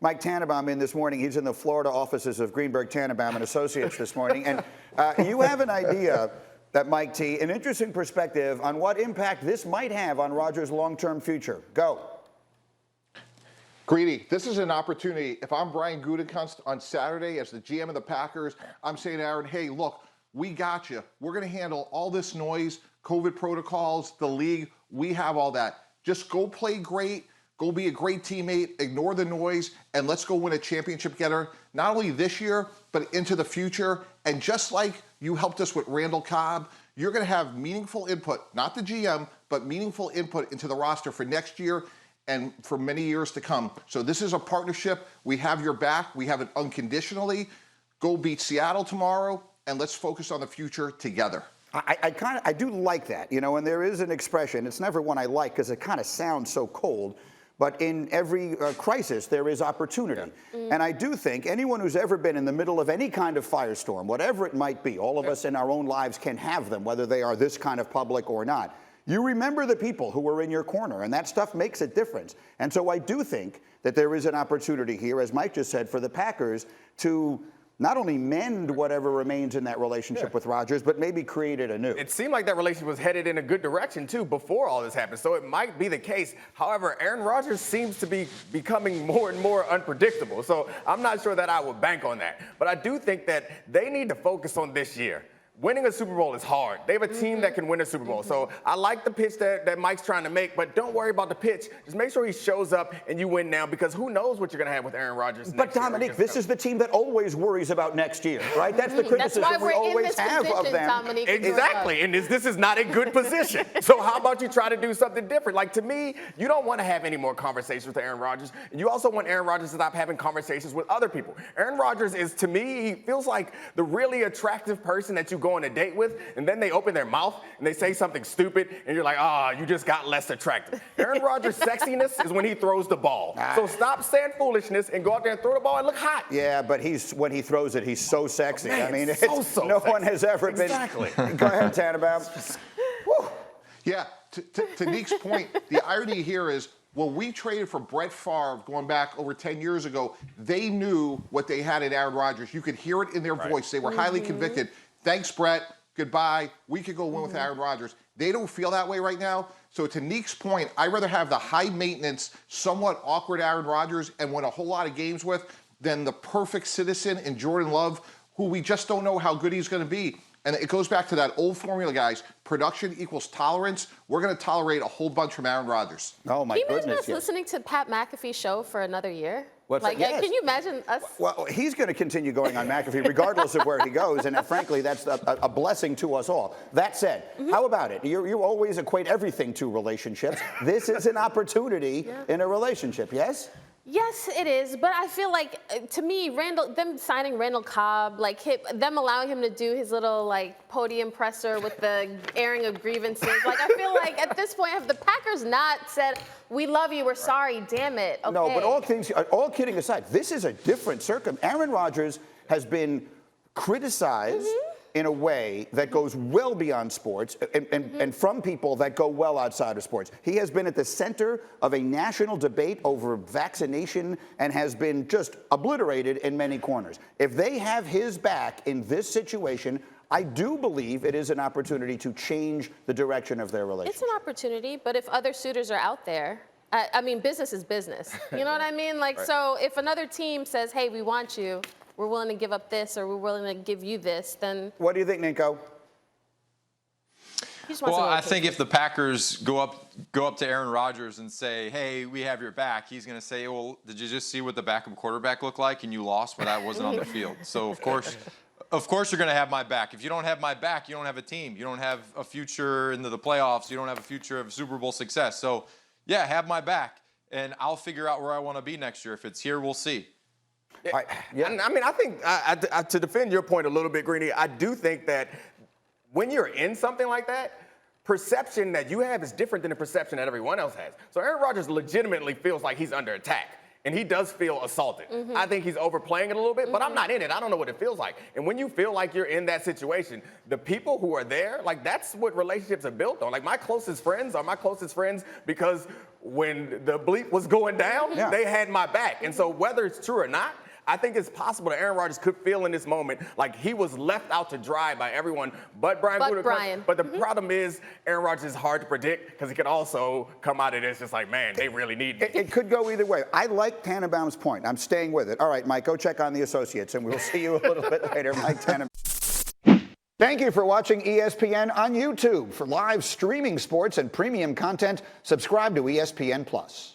Mike Tannenbaum in this morning. He's in the Florida offices of Greenberg, Tannenbaum and Associates this morning. And you have an idea that, Mike T., an interesting perspective on what impact this might have on Rodgers' long-term future. Go. Greedy, this is an opportunity. If I'm Brian Gutekunst on Saturday as the GM of the Packers, I'm saying to Aaron, hey, look, we got you. We're going to handle all this noise, COVID protocols, the league. We have all that. Just go play great. Go be a great teammate. Ignore the noise, and let's go win a championship together, not only this year, but into the future. And just like you helped us with Randall Cobb, you're going to have meaningful input, not the GM, but meaningful input into the roster for next year and for many years to come. So this is a partnership. We have your back. We have it unconditionally. Go beat Seattle tomorrow, and let's focus on the future together. I do like that, you know, and there is an expression. It's never one I like because it kind of sounds so cold. But in every crisis, there is opportunity. And I do think anyone who's ever been in the middle of any kind of firestorm, whatever it might be, all of us in our own lives can have them, whether they are this kind of public or not. You remember the people who were in your corner, and that stuff makes a difference. And so I do think that there is an opportunity here, as Mike just said, for the Packers to not only mend whatever remains in that relationship with Rodgers, but maybe create it anew. It seemed like that relationship was headed in a good direction, too, before all this happened. So it might be the case. However, Aaron Rodgers seems to be becoming more and more unpredictable. So I'm not sure that I would bank on that. But I do think that they need to focus on this year. Winning a Super Bowl is hard. They have a team that can win a Super Bowl. So I like the pitch that Mike's trying to make, but don't worry about the pitch. Just make sure he shows up and you win now, because who knows what you're going to have with Aaron Rodgers next year. But Domonique, this is the team that always worries about next year, right? That's the criticism we always have of them. Domonique, exactly, and this is not a good position. So how about you try to do something different? Like, to me, you don't want to have any more conversations with Aaron Rodgers, and you also want Aaron Rodgers to stop having conversations with other people. Aaron Rodgers is, to me, he feels like the really attractive person that you go on a date with, and then they open their mouth and they say something stupid, and you're like, you just got less attractive. Aaron Rodgers' sexiness is when he throws the ball. So stop saying foolishness and go out there and throw the ball and look hot. Yeah, but when he throws it, he's so sexy. Man, I mean, no one has ever been. Exactly. Go ahead, Tannenbaum. Yeah, to Nick's point, the irony here is when we traded for Brett Favre going back over 10 years ago, they knew what they had in Aaron Rodgers. You could hear it in their voice. They were highly convicted. Thanks, Brett. Goodbye. We could go win with Aaron Rodgers. They don't feel that way right now. So to Nick's point, I'd rather have the high-maintenance, somewhat awkward Aaron Rodgers and win a whole lot of games with than the perfect citizen in Jordan Love, who we just don't know how good he's going to be. And it goes back to that old formula, guys. Production equals tolerance. We're going to tolerate a whole bunch from Aaron Rodgers. Oh, my goodness. Can you imagine us listening to Pat McAfee's show for another year? Yes. Can you imagine us? Well, he's going to continue going on McAfee regardless of where he goes, and frankly, that's a blessing to us all. That said, how about it? You always equate everything to relationships. This is an opportunity in a relationship, yes? Yes, it is, but I feel like, to me, them signing Randall Cobb, them allowing him to do his little, podium presser with the airing of grievances, I feel like at this point, have the Packers not said, we love you, we're sorry, damn it, okay. No, but all kidding aside, this is a different circumstance. Aaron Rodgers has been criticized in a way that goes well beyond sports and from people that go well outside of sports. He has been at the center of a national debate over vaccination and has been just obliterated in many corners. If they have his back in this situation, I do believe it is an opportunity to change the direction of their relationship. It's an opportunity, but if other suitors are out there, I mean, business is business. You know what I mean? So if another team says, hey, we want you, we're willing to give up this, or we're willing to give you this, then... What do you think, Ninko? Well, I think if the Packers go up to Aaron Rodgers and say, hey, we have your back, he's going to say, well, did you just see what the backup quarterback looked like and you lost when I wasn't on the field? So, of course you're going to have my back. If you don't have my back, you don't have a team. You don't have a future into the playoffs. You don't have a future of Super Bowl success. So, yeah, have my back, and I'll figure out where I want to be next year. If it's here, we'll see. I mean, I think, to defend your point a little bit, Greeny, I do think that when you're in something like that, perception that you have is different than the perception that everyone else has. So Aaron Rodgers legitimately feels like he's under attack. And he does feel assaulted. I think he's overplaying it a little bit, but I'm not in it. I don't know what it feels like. And when you feel like you're in that situation, the people who are there, that's what relationships are built on. My closest friends are my closest friends because when the bleep was going down, Yeah. they had my back. And so whether it's true or not, I think it's possible that Aaron Rodgers could feel in this moment like he was left out to dry by everyone but Brian Gutekunst. Brian. But the problem is Aaron Rodgers is hard to predict because he could also come out of this just like, man, they really need me. It could go either way. I like Tannenbaum's point. I'm staying with it. All right, Mike, go check on the associates, and we'll see you a little bit later. Mike Tannenbaum. Thank you for watching ESPN on YouTube. For live streaming sports and premium content, subscribe to ESPN+.